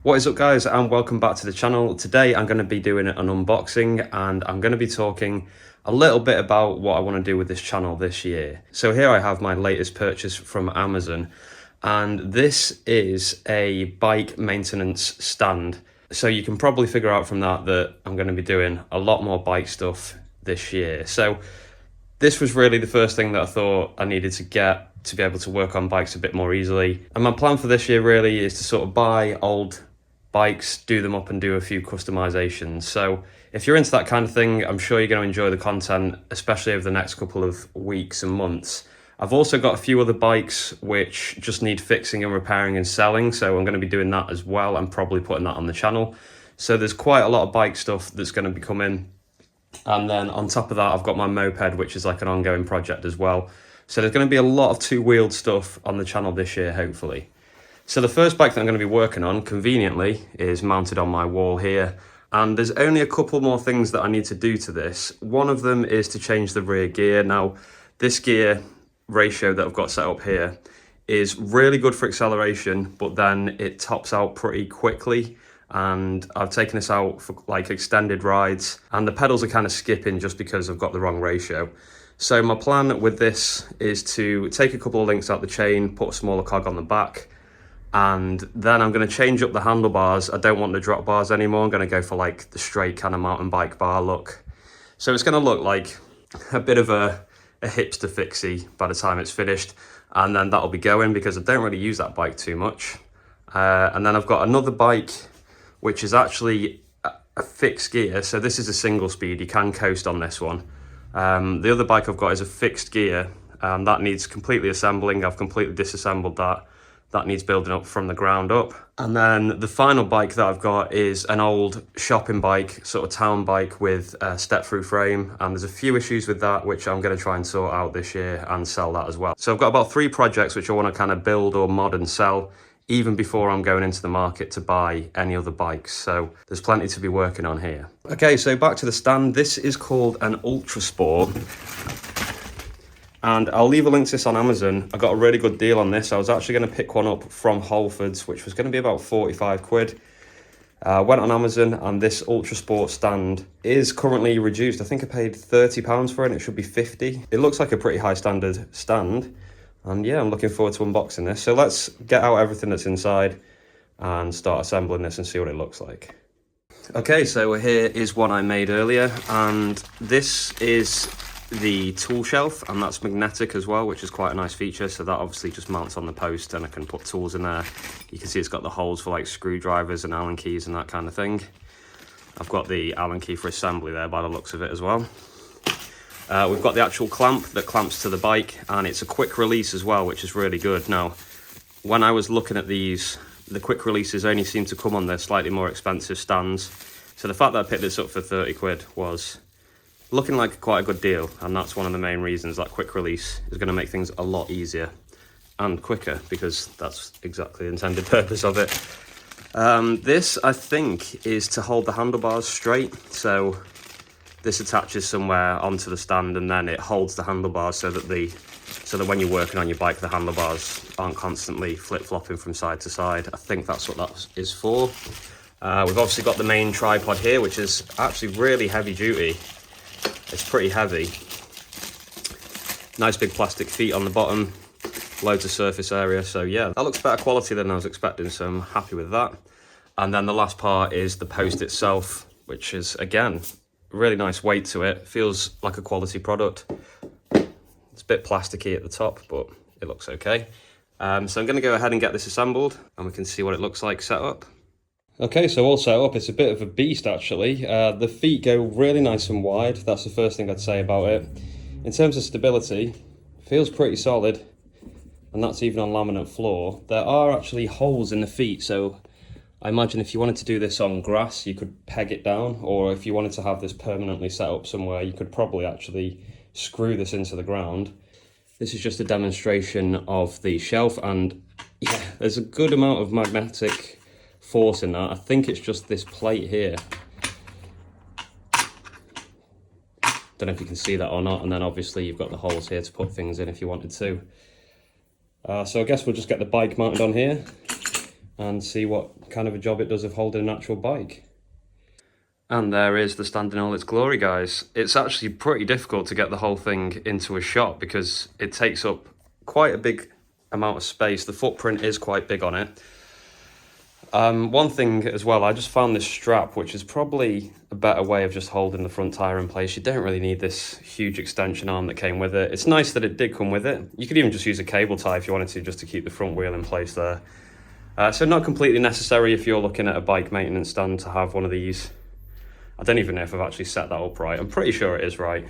What is up guys, and welcome back to the channel. Today I'm going to be doing an unboxing and I'm going to be talking a little bit about what I want to do with this channel this year. So here I have my latest purchase from Amazon, and this is a bike maintenance stand. So you can probably figure out from that I'm going to be doing a lot more bike stuff this year. So this was really the first thing that I thought I needed to get to be able to work on bikes a bit more easily. And my plan for this year really is to sort of buy old bikes, do them up and do a few customizations. So if you're into that kind of thing, I'm sure you're going to enjoy the content, especially over the next couple of weeks and months. I've also got a few other bikes which just need fixing and repairing and selling, so I'm going to be doing that as well and probably putting that on the channel. So there's quite a lot of bike stuff that's going to be coming. And then on top of that, I've got my moped, which is like an ongoing project as well. So there's going to be a lot of two-wheeled stuff on the channel this year, hopefully. So the first bike that I'm going to be working on, conveniently, is mounted on my wall here. And there's only a couple more things that I need to do to this. One of them is to change the rear gear. Now, this gear ratio that I've got set up here is really good for acceleration, but then it tops out pretty quickly. And I've taken this out for like extended rides, and the pedals are kind of skipping just because I've got the wrong ratio. So my plan with this is to take a couple of links out the chain, put a smaller cog on the back, and then I'm going to change up the handlebars. I don't want the drop bars anymore. I'm going to go for like the straight kind of mountain bike bar look. So it's going to look like a bit of a hipster fixie by the time it's finished. And then that'll be going because I don't really use that bike too much. And then I've got another bike, which is actually a fixed gear. So this is a single speed. You can coast on this one. The other bike I've got is a fixed gear. That needs completely assembling. I've completely disassembled that. That needs building up from the ground up. And then the final bike that I've got is an old shopping bike, sort of town bike with a step-through frame. And there's a few issues with that, which I'm going to try and sort out this year and sell that as well. So I've got about 3 projects which I want to kind of build or mod and sell even before I'm going into the market to buy any other bikes. So there's plenty to be working on here. Okay, so back to the stand. This is called an Ultrasport. And I'll leave a link to this on Amazon. I got a really good deal on this. I was actually going to pick one up from Halfords, which was going to be about 45 quid. Went on Amazon, and this Ultrasport stand is currently reduced. I think I paid £30 for it, and it should be 50. It looks like a pretty high standard stand. And yeah, I'm looking forward to unboxing this. So let's get out everything that's inside and start assembling this and see what it looks like. Okay, so here is one I made earlier, and this is the tool shelf, and that's magnetic as well, which is quite a nice feature. So that obviously just mounts on the post and I can put tools in there. You can see it's got the holes for like screwdrivers and Allen keys and that kind of thing. I've got the Allen key for assembly there by the looks of it as well. We've got the actual clamp that clamps to the bike, and it's a quick release as well, which is really good. Now, when I was looking at these, the quick releases only seem to come on their slightly more expensive stands. So the fact that I picked this up for 30 quid was looking like quite a good deal, and that's one of the main reasons. That quick release is going to make things a lot easier and quicker, because that's exactly the intended purpose of it. This, I think, is to hold the handlebars straight. So this attaches somewhere onto the stand, and then it holds the handlebars so that when you're working on your bike, the handlebars aren't constantly flip-flopping from side to side. I think that's what that is for. We've obviously got the main tripod here, which is actually really heavy duty. It's pretty heavy. Nice big plastic feet on the bottom, loads of surface area. So yeah, that looks better quality than I was expecting, so I'm happy with that. And then the last part is the post itself, which is, again, really nice weight to it. Feels like a quality product. It's a bit plasticky at the top, but it looks okay. So I'm going to go ahead and get this assembled, and we can see what it looks like set up. Okay, so all set up. It's a bit of a beast, actually. The feet go really nice and wide. That's the first thing I'd say about it. In terms of stability, feels pretty solid, and that's even on laminate floor. There are actually holes in the feet, so I imagine if you wanted to do this on grass, you could peg it down, or if you wanted to have this permanently set up somewhere, you could probably actually screw this into the ground. This is just a demonstration of the shelf, and yeah, there's a good amount of magnetic force in that. I think it's just this plate here. Don't know if you can see that or not. And then obviously you've got the holes here to put things in if you wanted to. So I guess we'll just get the bike mounted on here, and see what kind of a job it does of holding an actual bike. And there is the stand in all its glory, guys. It's actually pretty difficult to get the whole thing into a shot because it takes up quite a big amount of space. The footprint is quite big on it. One thing as well, I just found this strap, which is probably a better way of just holding the front tyre in place. You don't really need this huge extension arm that came with it. It's nice that it did come with it. You could even just use a cable tie if you wanted to, just to keep the front wheel in place there. So not completely necessary if you're looking at a bike maintenance stand to have one of these. I don't even know if I've actually set that up right. I'm pretty sure it is right.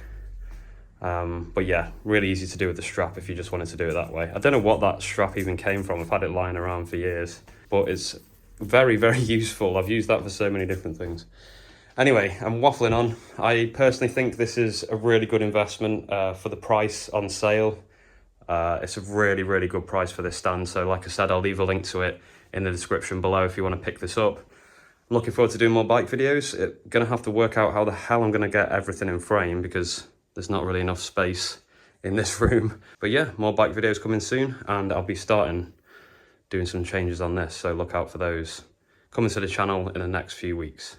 But yeah, really easy to do with the strap if you just wanted to do it that way. I don't know what that strap even came from. I've had it lying around for years, but it's very, very useful. I've used that for so many different things. Anyway, I'm waffling on. I personally think this is a really good investment for the price on sale. It's a really, really good price for this stand. So like I said, I'll leave a link to it in the description below if you want to pick this up. I'm looking forward to doing more bike videos. Gonna have to work out how the hell I'm gonna get everything in frame because there's not really enough space in this room. But yeah, more bike videos coming soon, and I'll be starting doing some changes on this, so look out for those coming to the channel in the next few weeks.